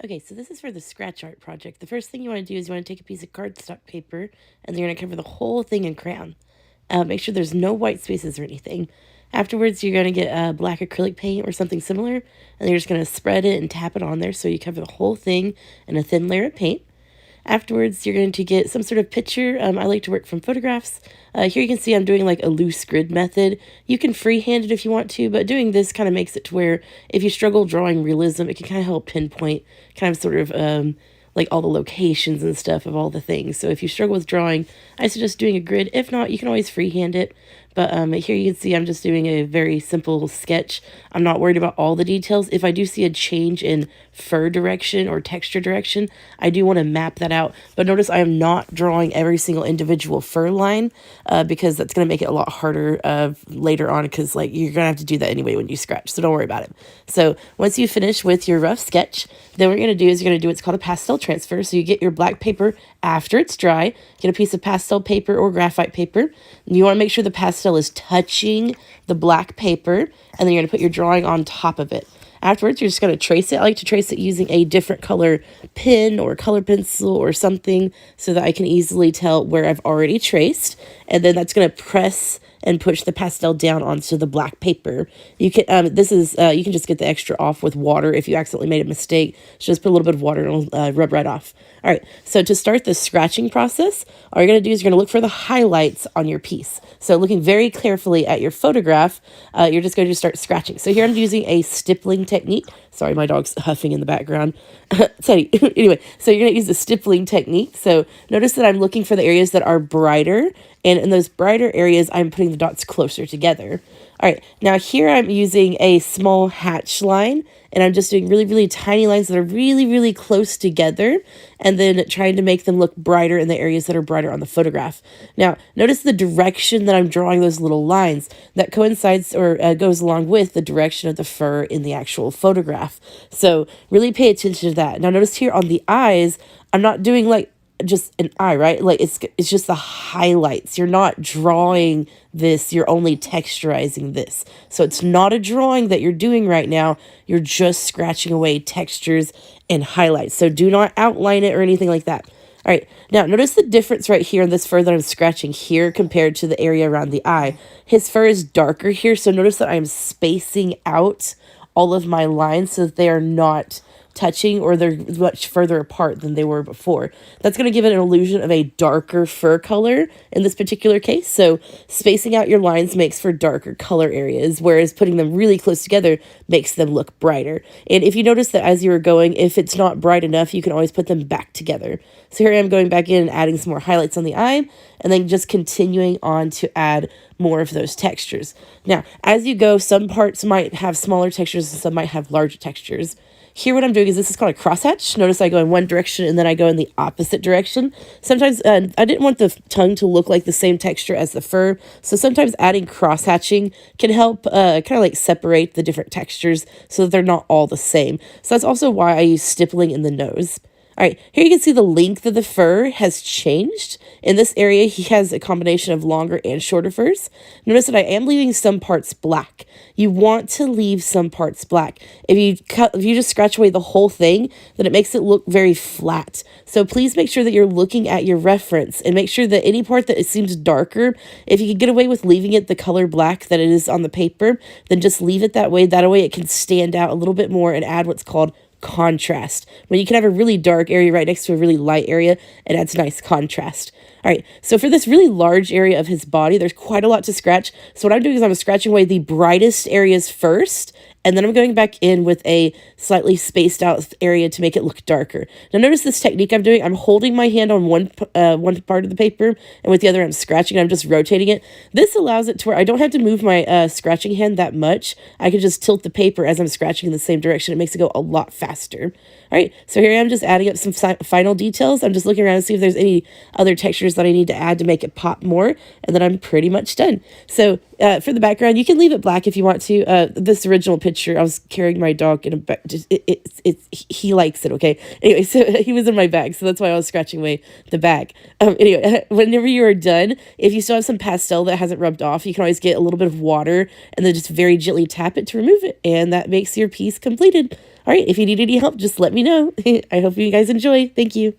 Okay, so this is for the scratch art project. The first thing you want to do is you want to take a piece of cardstock paper and you're going to cover the whole thing in crayon. Make sure there's no white spaces or anything. Afterwards, you're going to get black acrylic paint or something similar, and you're just going to spread it and tap it on there so you cover the whole thing in a thin layer of paint. Afterwards, you're going to get some sort of picture. I like to work from photographs. Here you can see I'm doing like a loose grid method. You can freehand it if you want to, but doing this kind of makes it to where if you struggle drawing realism, it can kind of help pinpoint kind of sort of like all the locations and stuff of all the things. So if you struggle with drawing, I suggest doing a grid. If not, you can always freehand it. But here you can see I'm just doing a very simple sketch. I'm not worried about all the details. If I do see a change in fur direction or texture direction, I do want to map that out. But notice I am not drawing every single individual fur line because that's going to make it a lot harder later on, because like you're going to have to do that anyway when you scratch. So don't worry about it. So once you finish with your rough sketch, then what you're going to do is you're going to do what's called a pastel transfer. So you get your black paper after it's dry, get a piece of pastel paper or graphite paper. You want to make sure the pastel is touching the black paper, and then you're going to put your drawing on top of it. Afterwards, you're just going to trace it. I like to trace it using a different color pen or color pencil or something so that I can easily tell where I've already traced. And then that's going to press and push the pastel down onto the black paper. You can you can just get the extra off with water if you accidentally made a mistake. Just put a little bit of water and it'll rub right off. All right, so to start the scratching process, all you're going to do is you're going to look for the highlights on your piece. So looking very carefully at your photograph, you're just going to start scratching. So here I'm using a stippling technique. Sorry, my dog's huffing in the background. Anyway, so you're going to use the stippling technique. So notice that I'm looking for the areas that are brighter, and in those brighter areas, I'm putting the dots closer together. All right, now here I'm using a small hatch line, and I'm just doing really, really tiny lines that are really, really close together, and then trying to make them look brighter in the areas that are brighter on the photograph. Now, notice the direction that I'm drawing those little lines. That coincides or goes along with the direction of the fur in the actual photograph. So really pay attention to that. Now, notice here on the eyes, I'm not doing like just an eye, right? Like it's just the highlights. You're not drawing this, you're only texturizing this. So it's not a drawing that you're doing right now. You're just scratching away textures and highlights. So do not outline it or anything like that. All right, now notice the difference right here in this fur that I'm scratching here compared to the area around the eye. His fur is darker here, so notice that I'm spacing out all of my lines so that they are not touching, or they're much further apart than they were before. That's going to give it an illusion of a darker fur color in this particular case. So spacing out your lines makes for darker color areas, whereas putting them really close together makes them look brighter. And if you notice that as you were going, if it's not bright enough, you can always put them back together. So here I am going back in and adding some more highlights on the eye, and then just continuing on to add more of those textures. Now, as you go, some parts might have smaller textures and some might have larger textures. Here what I'm doing is this is called a crosshatch. Notice I go in one direction and then I go in the opposite direction. Sometimes I didn't want the tongue to look like the same texture as the fur, so sometimes adding crosshatching can help kind of like separate the different textures so that they're not all the same. So that's also why I use stippling in the nose. All right, here you can see the length of the fur has changed. In this area, he has a combination of longer and shorter furs. Notice that I am leaving some parts black. You want to leave some parts black. If you just scratch away the whole thing, then it makes it look very flat. So please make sure that you're looking at your reference and make sure that any part that it seems darker, if you can get away with leaving it the color black that it is on the paper, then just leave it that way. That way it can stand out a little bit more and add what's called contrast. When you can have a really dark area right next to a really light area, it adds nice contrast. All right, so for this really large area of his body, there's quite a lot to scratch. So what I'm doing is I'm scratching away the brightest areas first, and then I'm going back in with a slightly spaced out area to make it look darker. Now notice this technique I'm doing. I'm holding my hand on one part of the paper, and with the other I'm scratching. I'm just rotating it. This allows it to where I don't have to move my scratching hand that much. I can just tilt the paper as I'm scratching in the same direction. It makes it go a lot faster. All right, so here I am just adding up some final details. I'm just looking around to see if there's any other textures that I need to add to make it pop more, and then I'm pretty much done. So for the background, you can leave it black if you want to. This original picture, I was carrying my dog in a bag. He likes it, okay? Anyway, so he was in my bag, so that's why I was scratching away the bag. Anyway, whenever you are done, if you still have some pastel that hasn't rubbed off, you can always get a little bit of water and then just very gently tap it to remove it, and that makes your piece completed. All right, if you need any help, just let me know. I hope you guys enjoy. Thank you.